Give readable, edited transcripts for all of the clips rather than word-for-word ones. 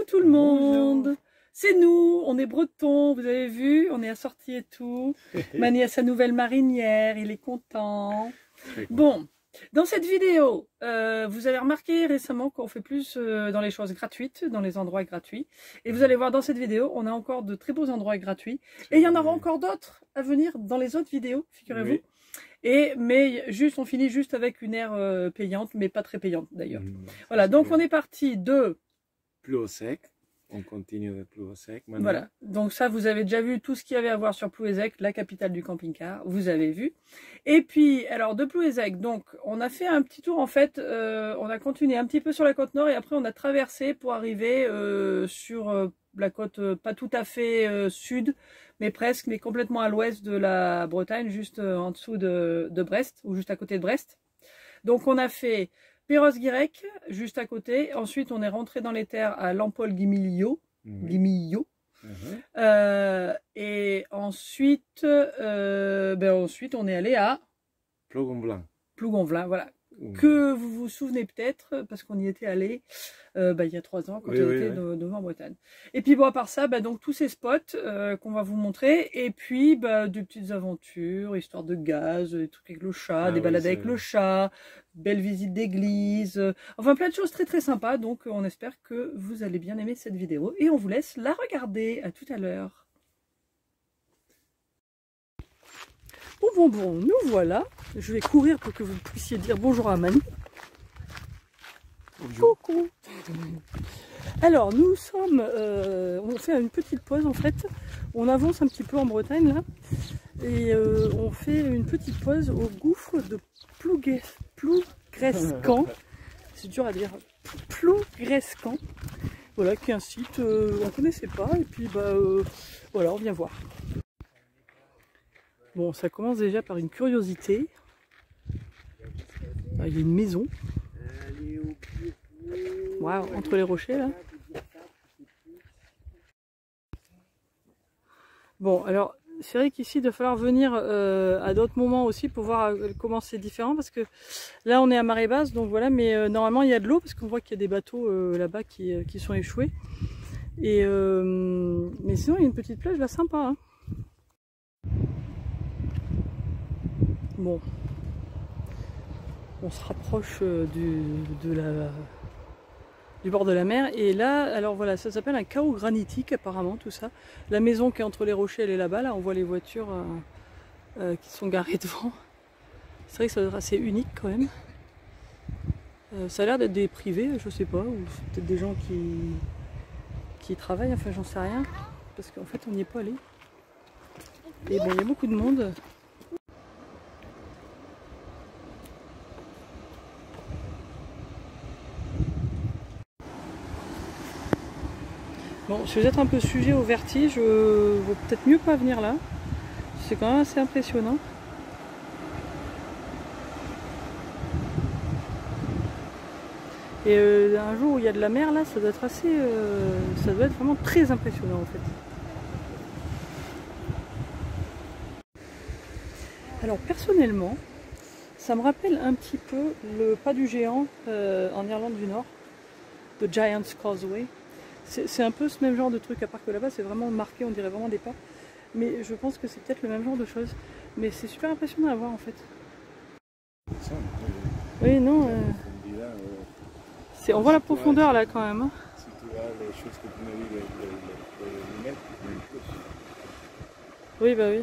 tout le monde, c'est nous, on est bretons, vous avez vu, on est assortis et tout. Mani a sa nouvelle marinière, il est content. Bon, dans cette vidéo, vous avez remarqué récemment qu'on fait plus dans les choses gratuites, dans les endroits gratuits. Et vous allez voir dans cette vidéo, on a encore de très beaux endroits gratuits. Et il y en aura encore d'autres à venir dans les autres vidéos, figurez-vous. Oui. Mais juste, on finit juste avec une aire payante, mais pas très payante d'ailleurs. Voilà, donc on est parti de... Plouézec, on continue de Plouézec maintenant. Voilà, donc ça vous avez déjà vu tout ce qu'il y avait à voir sur Plouézec, la capitale du camping-car, vous avez vu. Et puis, alors de Plouézec, donc on a fait un petit tour en fait, on a continué un petit peu sur la côte nord et après on a traversé pour arriver sur la côte pas tout à fait sud, mais presque, mais complètement à l'ouest de la Bretagne, juste en dessous de Brest, ou juste à côté de Brest. Donc on a fait Perros-Guirec, juste à côté. Ensuite, on est rentré dans les terres à Lampol-Guimiliau. Et ensuite, ensuite, on est allé à Plougonvelin. Plougonvelin, voilà. Que vous vous souvenez peut-être, parce qu'on y était allé il y a 3 ans, quand on était devant en Bretagne. Et puis bon, à part ça, donc tous ces spots qu'on va vous montrer, et puis des petites aventures, histoire de gaz, des trucs avec le chat, des balades avec le chat, belle visite d'église, enfin plein de choses très très sympas. Donc on espère que vous allez bien aimer cette vidéo, et on vous laisse la regarder. À tout à l'heure. Bon, nous voilà. Je vais courir pour que vous puissiez dire bonjour à Mani. Bonjour. Coucou. Alors, nous sommes... on fait une petite pause en fait. On avance un petit peu en Bretagne là. Et on fait une petite pause au gouffre de Plougrescant. C'est dur à dire. Plougrescant. Voilà, qui est un site on ne connaissait pas. Et puis, voilà, on vient voir. Bon, ça commence déjà par une curiosité. Il y a une maison. Wow, entre les rochers là. Bon, alors c'est vrai qu'ici il va falloir venir à d'autres moments aussi pour voir comment c'est différent, parce que là on est à marée basse, donc voilà, mais normalement il y a de l'eau parce qu'on voit qu'il y a des bateaux là-bas qui sont échoués. Et mais sinon il y a une petite plage là sympa. Hein. Bon, on se rapproche du bord de la mer, et là, alors voilà, ça s'appelle un chaos granitique apparemment, tout ça. La maison qui est entre les rochers, elle est là-bas, là on voit les voitures qui sont garées devant. C'est vrai que ça doit être assez unique quand même. Ça a l'air d'être des privés, je sais pas, ou c'est peut-être des gens qui travaillent, enfin j'en sais rien, parce qu'en fait on n'y est pas allé. Et bon, il y a beaucoup de monde. Bon, si vous êtes un peu sujet au vertige, vaut peut-être mieux pas venir là. C'est quand même assez impressionnant. Et un jour où il y a de la mer là, ça doit être assez, ça doit être vraiment très impressionnant en fait. Alors personnellement, ça me rappelle un petit peu le pas du géant en Irlande du Nord, The Giant's Causeway. C'est un peu ce même genre de truc, à part que là-bas c'est vraiment marqué, on dirait vraiment des pas. Mais je pense que c'est peut-être le même genre de choses. Mais c'est super impressionnant à voir en fait. Oui, non. On voit la profondeur là quand même. Hein. Si tu vois les choses que tu m'as dit, les lunettes, oui, bah oui.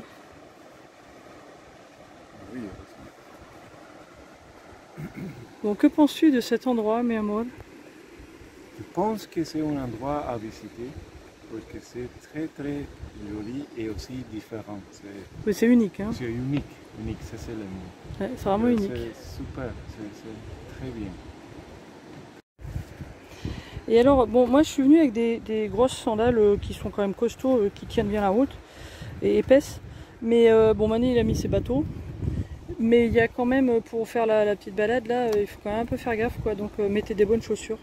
Bon, que penses-tu de cet endroit, mi amor? Je pense que c'est un endroit à visiter parce que c'est très très joli et aussi différent. Oui, c'est unique. Hein. C'est unique, ça c'est le mot. Ouais, c'est vraiment unique. C'est super, c'est très bien. Et alors, bon, moi je suis venue avec des grosses sandales qui sont quand même costauds, qui tiennent bien la route et épaisses. Mais bon, Mani il a mis ses bateaux. Mais il y a quand même, pour faire la petite balade là, il faut quand même un peu faire gaffe quoi. Donc mettez des bonnes chaussures.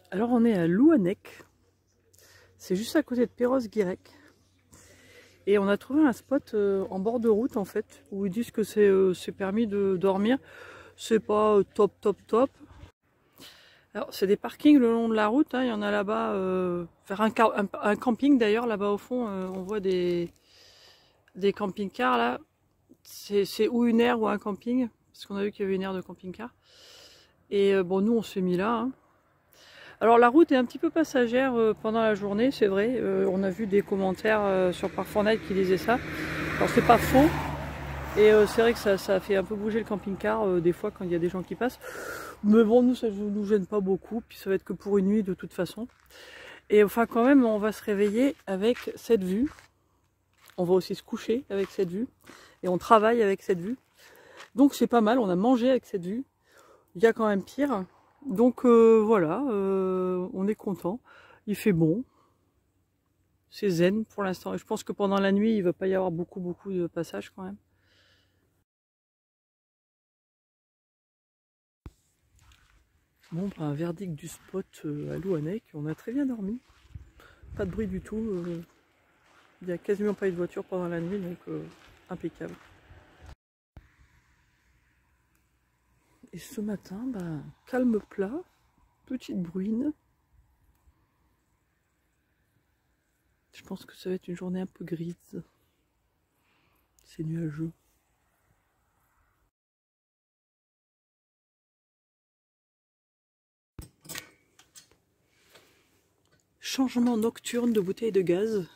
Alors on est à Louannec. C'est juste à côté de Perros-Guirec. Et on a trouvé un spot en bord de route en fait, où ils disent que c'est permis de dormir. C'est pas top. Alors c'est des parkings le long de la route, hein. Il y en a là-bas, vers un camping d'ailleurs, là-bas au fond, on voit des camping-cars là. C'est ou une aire ou un camping, parce qu'on a vu qu'il y avait une aire de camping-car. Et bon, nous on s'est mis là, hein. Alors la route est un petit peu passagère pendant la journée, c'est vrai. On a vu des commentaires sur Park4Night qui disaient ça. Alors c'est pas faux. Et c'est vrai que ça fait un peu bouger le camping-car des fois quand il y a des gens qui passent. Mais bon, nous ça ne nous gêne pas beaucoup. Puis ça va être que pour une nuit de toute façon. Et enfin quand même, on va se réveiller avec cette vue. On va aussi se coucher avec cette vue. Et on travaille avec cette vue. Donc c'est pas mal, on a mangé avec cette vue. Il y a quand même pire. Donc voilà, on est content, il fait bon, c'est zen pour l'instant. Et je pense que pendant la nuit, il ne va pas y avoir beaucoup de passages quand même. Bon, un verdict du spot à Louannec, on a très bien dormi, pas de bruit du tout, il n'y a quasiment pas eu de voiture pendant la nuit, donc impeccable. Et ce matin, calme plat, petite bruine. Je pense que ça va être une journée un peu grise. C'est nuageux. Changement nocturne de bouteille de gaz.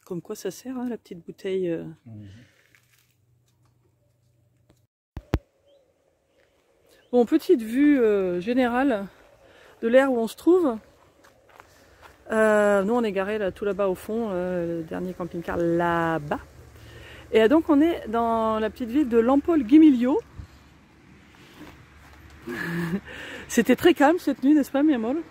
Comme quoi ça sert, hein, la petite bouteille. Bon, petite vue générale de l'air où on se trouve. Nous on est garé là, tout là-bas au fond, le dernier camping-car là-bas. Et donc on est dans la petite ville de Lampol-Guimiliau. C'était très calme cette nuit, n'est-ce pas Miamol? Oui.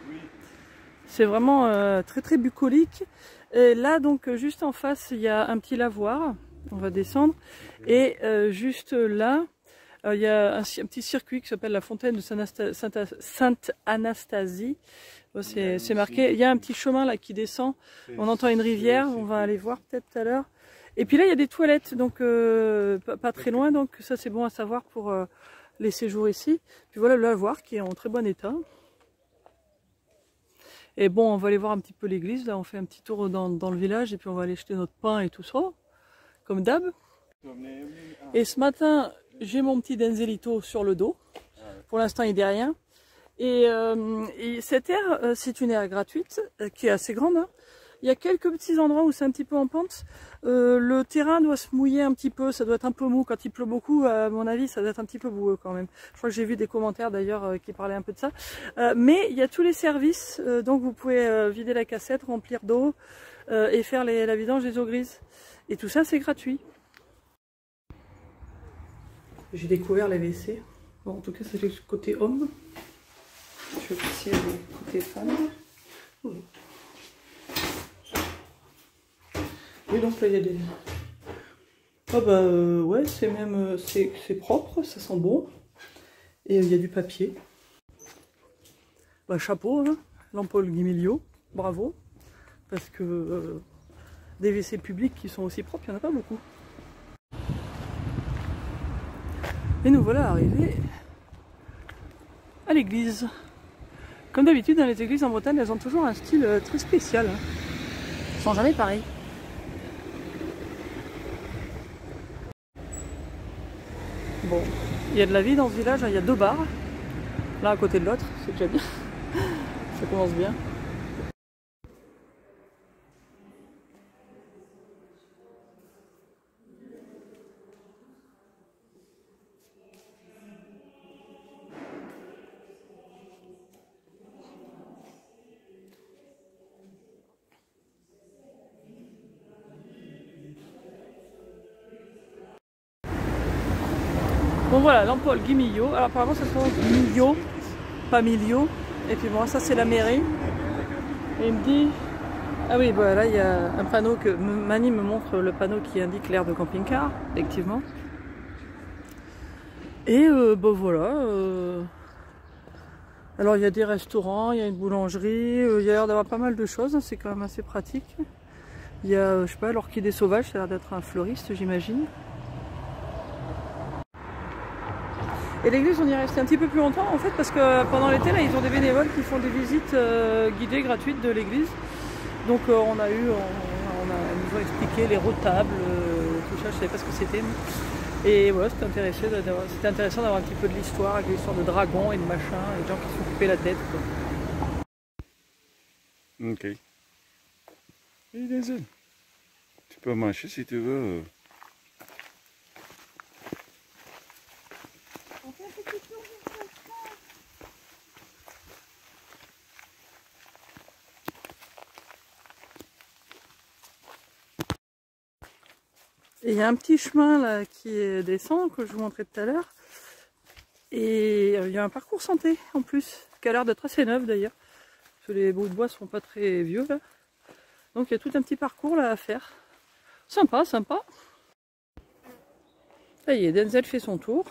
C'est vraiment très bucolique. Et là donc juste en face il y a un petit lavoir, on va descendre. Et juste là, il y a un petit circuit qui s'appelle la fontaine de Sainte-Anastasie. C'est marqué, il y a un petit chemin là qui descend, on entend une rivière, on va aller voir peut-être tout à l'heure. Et puis là il y a des toilettes, donc pas très loin, donc ça c'est bon à savoir pour les séjours ici. Puis voilà le lavoir qui est en très bon état. Et bon, on va aller voir un petit peu l'église, là on fait un petit tour dans le village et puis on va aller jeter notre pain et tout ça, comme d'hab. Et ce matin, j'ai mon petit Denzelito sur le dos, pour l'instant il est rien. Et cette aire, c'est une aire gratuite qui est assez grande, hein. Il y a quelques petits endroits où c'est un petit peu en pente. Le terrain doit se mouiller un petit peu, ça doit être un peu mou. Quand il pleut beaucoup, à mon avis, ça doit être un petit peu boueux quand même. Je crois que j'ai vu des commentaires d'ailleurs qui parlaient un peu de ça. Mais il y a tous les services, donc vous pouvez vider la cassette, remplir d'eau et faire la vidange des eaux grises. Et tout ça, c'est gratuit. J'ai découvert les WC. Bon, en tout cas, c'est le côté homme. Je vais passer au côté femme. Oui. Oui, donc là il y a des... Ah ouais, c'est même... c'est propre, ça sent bon. Et il y a du papier. Chapeau, hein, Lampol-Guimiliau, bravo. Parce que des WC publics qui sont aussi propres, il n'y en a pas beaucoup. Et nous voilà arrivés à l'église. Comme d'habitude, dans les églises en Bretagne, elles ont toujours un style très spécial. Hein. Elles sont jamais pareilles. Bon, il y a de la vie dans ce village, hein. Il y a 2 bars, l'un à côté de l'autre, c'est déjà bien. Ça commence bien. Bon voilà, Lampol-Guimiliau. Alors apparemment ça se prononce Millau, pas Milio. Et puis bon, ça c'est la mairie. Et il me dit... Ah oui, bah là il y a un panneau que... Mani me montre le panneau qui indique l'aire de camping-car, effectivement. Et voilà. Alors il y a des restaurants, il y a une boulangerie, il y a l'air d'avoir pas mal de choses, hein, c'est quand même assez pratique. Il y a, je sais pas, l'orchidée sauvage, ça a l'air d'être un fleuriste, j'imagine. Et l'église, on y est resté un petit peu plus longtemps en fait, parce que pendant l'été, là, ils ont des bénévoles qui font des visites guidées gratuites de l'église. Donc ils nous ont expliqué les retables, tout ça, je savais pas ce que c'était. Et voilà, c'était intéressant d'avoir un petit peu de l'histoire, avec l'histoire de dragons et de machin, et de gens qui s'occupaient la tête, quoi. Ok. Et désolé. Tu peux marcher si tu veux. Et il y a un petit chemin là qui descend, que je vous montrais tout à l'heure. Et il y a un parcours santé en plus, qui a l'air d'être assez neuf d'ailleurs. Parce que les bouts de bois sont pas très vieux là. Donc il y a tout un petit parcours là à faire. Sympa, sympa. Ça y est, Denzel fait son tour.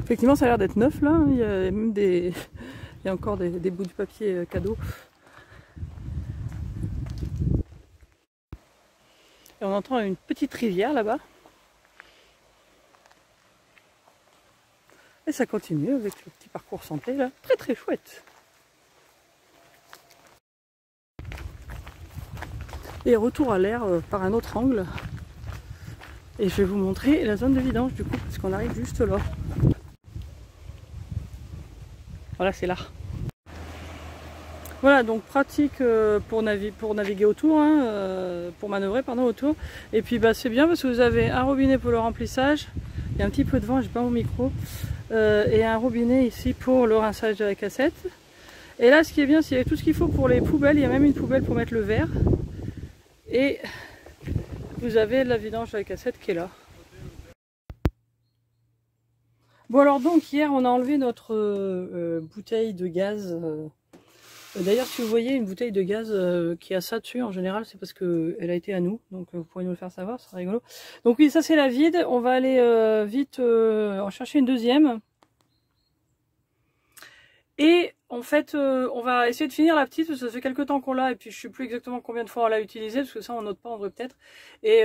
Effectivement, ça a l'air d'être neuf là. Il y a même il y a encore des bouts de papier cadeau. Et on entend une petite rivière là-bas. Et ça continue avec le petit parcours santé là. Très très chouette. Et retour à l'air par un autre angle. Et je vais vous montrer la zone de vidange du coup, parce qu'on arrive juste là. Voilà, c'est là. Voilà, donc pratique pour naviguer autour, hein, pour manœuvrer pardon, autour. Et puis bah, c'est bien parce que vous avez un robinet pour le remplissage. Il y a un petit peu de vent, j'ai pas mon micro. Et un robinet ici pour le rinçage de la cassette. Et là, ce qui est bien, c'est qu'il y a tout ce qu'il faut pour les poubelles. Il y a même une poubelle pour mettre le verre. Et vous avez la vidange de la cassette qui est là. Bon alors donc hier on a enlevé notre bouteille de gaz. D'ailleurs si vous voyez une bouteille de gaz qui a ça dessus, en général c'est parce qu'elle a été à nous. Donc vous pourrez nous le faire savoir, c'est rigolo. Donc oui, ça c'est la vide. On va aller vite en chercher une deuxième. Et en fait, on va essayer de finir la petite, parce que ça fait quelques temps qu'on l'a, et puis je sais plus exactement combien de fois on l'a utilisée, parce que ça on note pas, on devrait peut-être. Et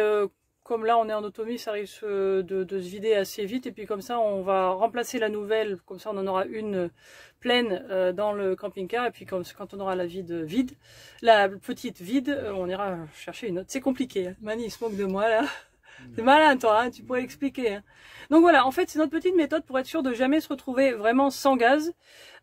comme là on est en autonomie, ça risque de se vider assez vite, et puis comme ça on va remplacer la nouvelle, comme ça on en aura une pleine dans le camping-car, et puis quand on aura la la petite vide, on ira chercher une autre. C'est compliqué, hein. Mani il se moque de moi là. C'est malin toi, hein, tu pourrais expliquer. Hein. Donc voilà, en fait c'est notre petite méthode pour être sûr de jamais se retrouver vraiment sans gaz.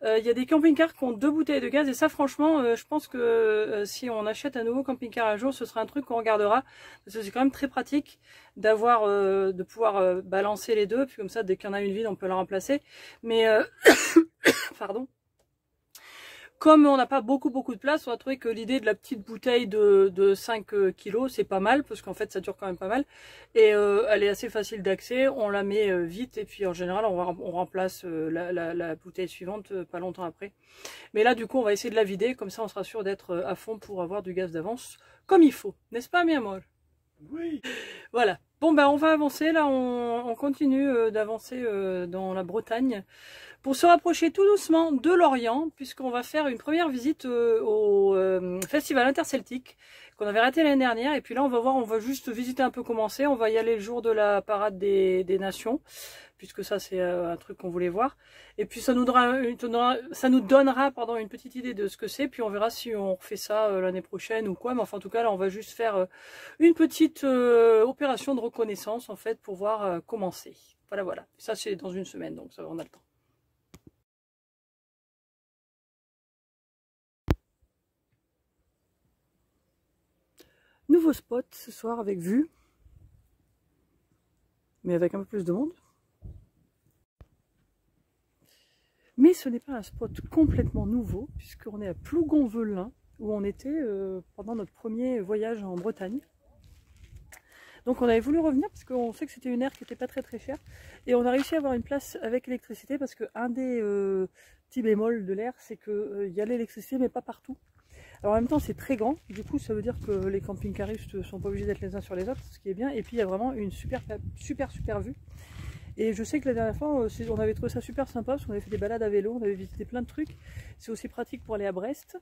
Il y a des camping-cars qui ont 2 bouteilles de gaz et ça franchement je pense que si on achète un nouveau camping-car un jour ce sera un truc qu'on regardera. Parce que c'est quand même très pratique d'avoir, de pouvoir balancer les deux, puis comme ça dès qu'il y en a une vide on peut la remplacer. Mais pardon. Comme on n'a pas beaucoup de place, on a trouvé que l'idée de la petite bouteille de 5 kg, c'est pas mal, parce qu'en fait ça dure quand même pas mal. Et elle est assez facile d'accès, on la met vite, et puis en général on remplace la bouteille suivante pas longtemps après. Mais là du coup on va essayer de la vider, comme ça on sera sûr d'être à fond pour avoir du gaz d'avance, comme il faut. N'est-ce pas Miamol? Oui. Voilà. Bon ben on va avancer, là on continue d'avancer dans la Bretagne. Pour se rapprocher tout doucement de Lorient, puisqu'on va faire une première visite au Festival Interceltique qu'on avait raté l'année dernière. Et puis là, on va voir, on va juste visiter un peu comment c'est. On va y aller le jour de la parade des nations, puisque ça, c'est un truc qu'on voulait voir. Et puis ça nous donnera une petite idée de ce que c'est. Puis on verra si on refait ça l'année prochaine ou quoi. Mais enfin, en tout cas, là, on va juste faire une petite opération de reconnaissance, en fait, pour voir comment c'est. Voilà, voilà. Ça, c'est dans une semaine, donc ça, on a le temps. Nouveau spot ce soir avec vue, mais avec un peu plus de monde. Mais ce n'est pas un spot complètement nouveau, puisqu'on est à Plougonvelin, où on était pendant notre premier voyage en Bretagne. Donc on avait voulu revenir, parce qu'on sait que c'était une aire qui n'était pas très chère, et on a réussi à avoir une place avec électricité, parce qu'un des petits bémols de l'air, c'est qu'il y a l'électricité, mais pas partout. Alors en même temps c'est très grand, du coup ça veut dire que les camping-caristes ne sont pas obligés d'être les uns sur les autres, ce qui est bien. Et puis il y a vraiment une super vue. Et je sais que la dernière fois on avait trouvé ça super sympa, parce qu'on avait fait des balades à vélo, on avait visité plein de trucs. C'est aussi pratique pour aller à Brest.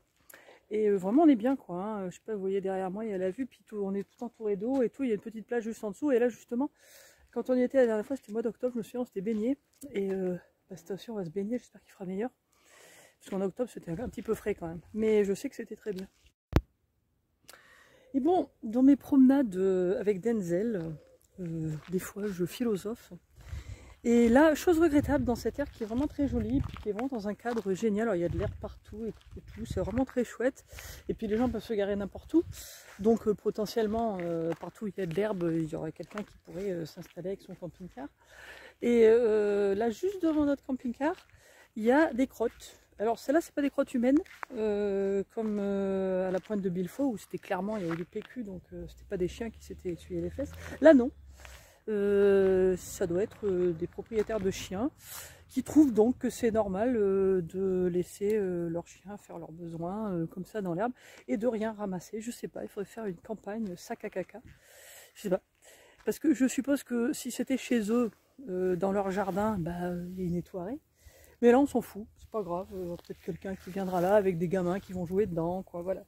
Et vraiment on est bien quoi, hein. Je sais pas, vous voyez derrière moi il y a la vue, puis tout, on est tout entouré d'eau et tout, il y a une petite plage juste en dessous. Et là justement, quand on y était la dernière fois, c'était au mois d'octobre, je me souviens, on s'était baigné. Et cette fois-ci on va se baigner, j'espère qu'il fera meilleur. Parce qu'en octobre c'était un petit peu frais quand même. Mais je sais que c'était très bien. Et bon, dans mes promenades avec Denzel, des fois je philosophe. Et là, chose regrettable dans cette aire qui est vraiment très jolie, puis qui est vraiment dans un cadre génial. Alors il y a de l'herbe partout et tout, c'est vraiment très chouette. Et puis les gens peuvent se garer n'importe où. Donc potentiellement, partout où il y a de l'herbe, il y aurait quelqu'un qui pourrait s'installer avec son camping-car. Et là, juste devant notre camping-car, il y a des crottes. Alors celles-là, c'est pas des crottes humaines, comme à la pointe de Bilfo, où c'était clairement, il y avait du PQ, donc c'était pas des chiens qui s'étaient essuyés les fesses. Là non. Ça doit être des propriétaires de chiens qui trouvent donc que c'est normal de laisser leurs chiens faire leurs besoins comme ça dans l'herbe et de rien ramasser. Je sais pas, il faudrait faire une campagne sac à caca. Je sais pas. Parce que je suppose que si c'était chez eux, dans leur jardin, bah, ils nettoieraient. Mais là on s'en fout, c'est pas grave. Peut-être quelqu'un qui viendra là avec des gamins qui vont jouer dedans, quoi, voilà.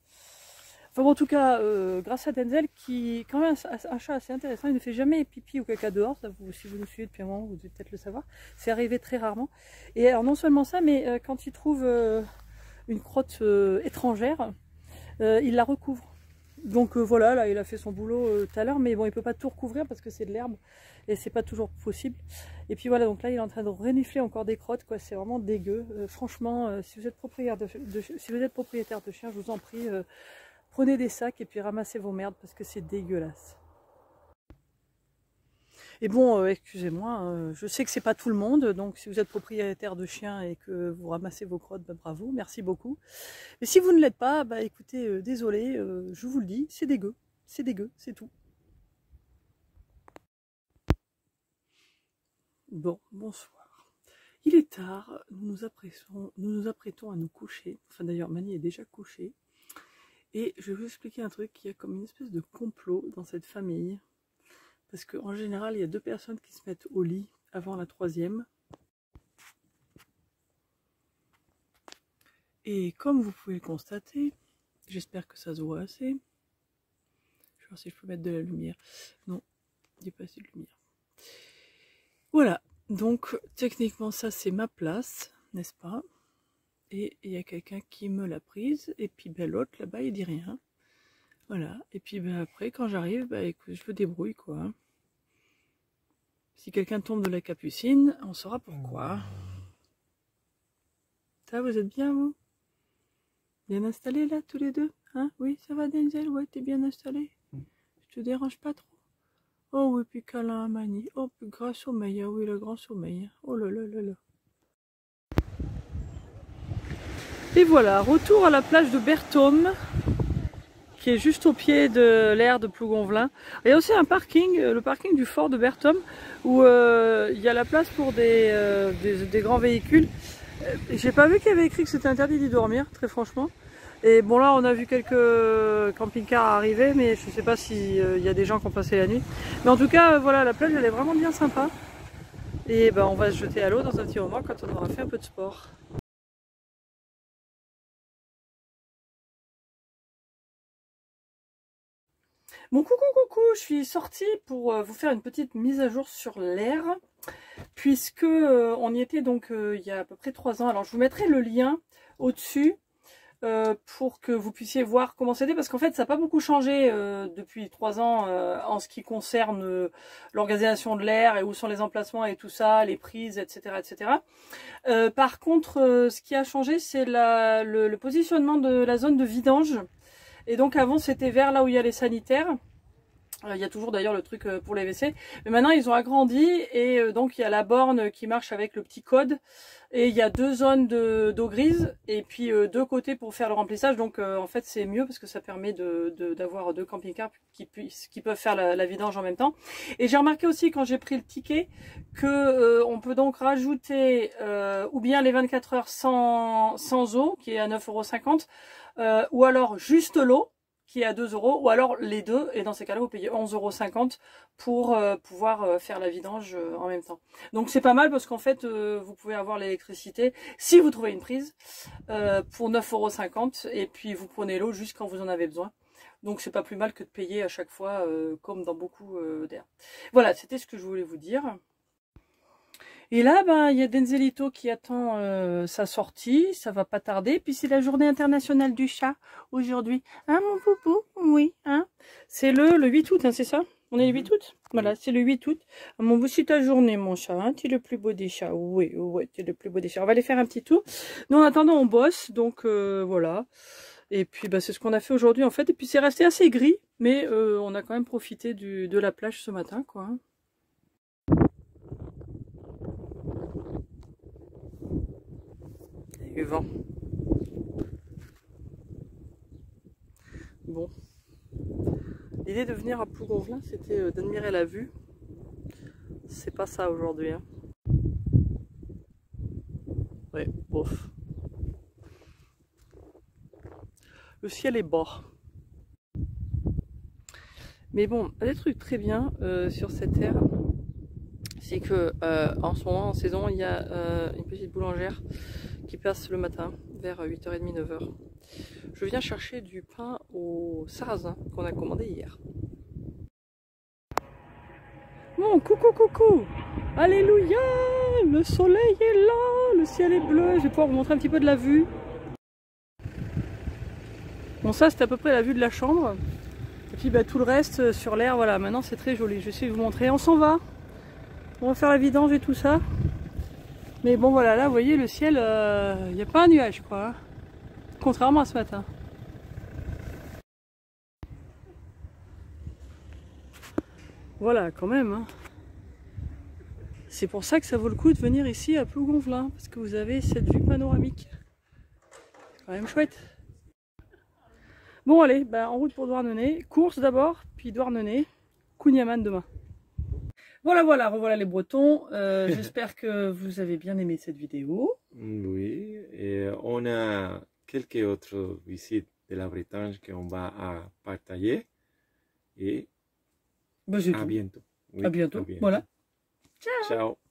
Enfin bon, en tout cas, grâce à Denzel, qui est quand même un chat assez intéressant, il ne fait jamais pipi ou caca dehors, ça si vous nous suivez depuis un moment, vous devez peut-être le savoir, c'est arrivé très rarement. Et alors non seulement ça, mais quand il trouve une crotte étrangère, il la recouvre. Donc voilà, là il a fait son boulot tout à l'heure, mais bon, il peut pas tout recouvrir parce que c'est de l'herbe et c'est pas toujours possible. Et puis voilà, donc là il est en train de renifler encore des crottes, quoi, c'est vraiment dégueu. Franchement, si vous êtes propriétaire de chien, je vous en prie, prenez des sacs et puis ramassez vos merdes parce que c'est dégueulasse. Et bon, excusez-moi, je sais que c'est pas tout le monde, donc si vous êtes propriétaire de chien et que vous ramassez vos crottes, bah, bravo, merci beaucoup. Mais si vous ne l'êtes pas, bah écoutez, désolé, je vous le dis, c'est dégueu, c'est tout. Bon, bonsoir. Il est tard, nous nous apprêtons à nous coucher. Enfin d'ailleurs, Mani est déjà couchée. Et je vais vous expliquer un truc, il y a comme une espèce de complot dans cette famille. Parce qu'en général, il y a 2 personnes qui se mettent au lit avant la 3e. Et comme vous pouvez le constater, j'espère que ça se voit assez. Je vais voir si je peux mettre de la lumière. Non, il n'y a pas assez de lumière. Voilà, donc techniquement ça c'est ma place, n'est-ce pas? Et il y a quelqu'un qui me l'a prise, et puis ben, l'autre là-bas il dit rien. Voilà, et puis ben, après quand j'arrive, ben, écoute, je me débrouille quoi. Si quelqu'un tombe de la capucine, on saura pourquoi. Ça, vous êtes bien vous? Bien installés là tous les deux? Hein? Oui, ça va Denzel? Ouais, t'es bien installé? Je te dérange pas trop? Oh oui, puis câlin à Mani. Oh, puis grand sommeil, ah oui, le grand sommeil. Oh là là là là. Et voilà, retour à la plage de Berthaume, qui est juste au pied de l'aire de Plougonvelin. Il y a aussi un parking, le parking du fort de Berthaume, où il y a la place pour des grands véhicules. J'ai pas vu qu'il y avait écrit que c'était interdit d'y dormir, très franchement. Et bon là on a vu quelques camping-cars arriver, mais je sais pas s'il y a des gens qui ont passé la nuit. Mais en tout cas, voilà, la plage elle est vraiment bien sympa. Et ben on va se jeter à l'eau dans un petit moment quand on aura fait un peu de sport. Bon coucou, je suis sortie pour vous faire une petite mise à jour sur l'air, puisque on y était donc il y a à peu près 3 ans. Alors je vous mettrai le lien au-dessus pour que vous puissiez voir comment c'était, parce qu'en fait ça n'a pas beaucoup changé depuis 3 ans en ce qui concerne l'organisation de l'air et où sont les emplacements et tout ça, les prises, etc. etc. Par contre, ce qui a changé, c'est le positionnement de la zone de vidange. Et donc avant c'était vers là où il y a les sanitaires. Il y a toujours d'ailleurs le truc pour les WC. Mais maintenant ils ont agrandi et donc il y a la borne qui marche avec le petit code. Et il y a 2 zones d'eau grise et puis 2 côtés pour faire le remplissage. Donc en fait c'est mieux parce que ça permet d'avoir 2 camping-cars qui peuvent faire la vidange en même temps. Et j'ai remarqué aussi quand j'ai pris le ticket que on peut donc rajouter ou bien les 24 heures sans eau qui est à 9,50 € ou alors juste l'eau qui est à 2 €, ou alors les deux, et dans ces cas-là, vous payez 11,50 € pour pouvoir faire la vidange en même temps. Donc c'est pas mal parce qu'en fait, vous pouvez avoir l'électricité, si vous trouvez une prise, pour 9,50 €, et puis vous prenez l'eau juste quand vous en avez besoin. Donc c'est pas plus mal que de payer à chaque fois, comme dans beaucoup d'air. Voilà, c'était ce que je voulais vous dire. Et là, ben, il y a Denzelito qui attend sa sortie, ça va pas tarder. Puis c'est la journée internationale du chat aujourd'hui. Hein, mon poupou? Oui, hein. C'est le 8 août, hein, c'est ça? On est le 8 août? Voilà, c'est le 8 août. Ah, mon beau, c'est ta journée, mon chat, hein. Tu es le plus beau des chats. Oui, oui, tu es le plus beau des chats. On va aller faire un petit tour. Nous, en attendant, on bosse, donc voilà. Et puis, bah, c'est ce qu'on a fait aujourd'hui, en fait. Et puis, c'est resté assez gris, mais on a quand même profité de la plage ce matin, quoi. Du vent. Bon. L'idée de venir à Plougonvelin, c'était d'admirer la vue. C'est pas ça aujourd'hui. Hein. Ouais, bof. Le ciel est bas. Mais bon, un des trucs très bien sur cette terre, c'est que en ce moment, en saison, il y a une petite boulangère qui passe le matin vers 8h30, 9h. Je viens chercher du pain au sarrasin qu'on a commandé hier. Bon, coucou, coucou! Alléluia! Le soleil est là, le ciel est bleu. Je vais pouvoir vous montrer un petit peu de la vue. Bon, ça, c'est à peu près la vue de la chambre. Et puis, bah, tout le reste sur l'air, voilà. Maintenant, c'est très joli. Je vais essayer de vous montrer. On s'en va. On va faire la vidange et tout ça. Mais bon, voilà, là, vous voyez, le ciel, il n'y a pas un nuage, quoi. Hein. Contrairement à ce matin. Voilà, quand même. Hein. C'est pour ça que ça vaut le coup de venir ici à Plougonvelin, parce que vous avez cette vue panoramique. C'est quand même chouette. Bon, allez, bah, en route pour Douarnenez. Course d'abord, puis Douarnenez. Kouign-Amann demain. Voilà, voilà, revoilà les Bretons. J'espère que vous avez bien aimé cette vidéo. Oui, et on a quelques autres visites de la Bretagne qu'on va partager. Et Bah, à bientôt. Oui, à bientôt. Voilà. Ciao. Ciao.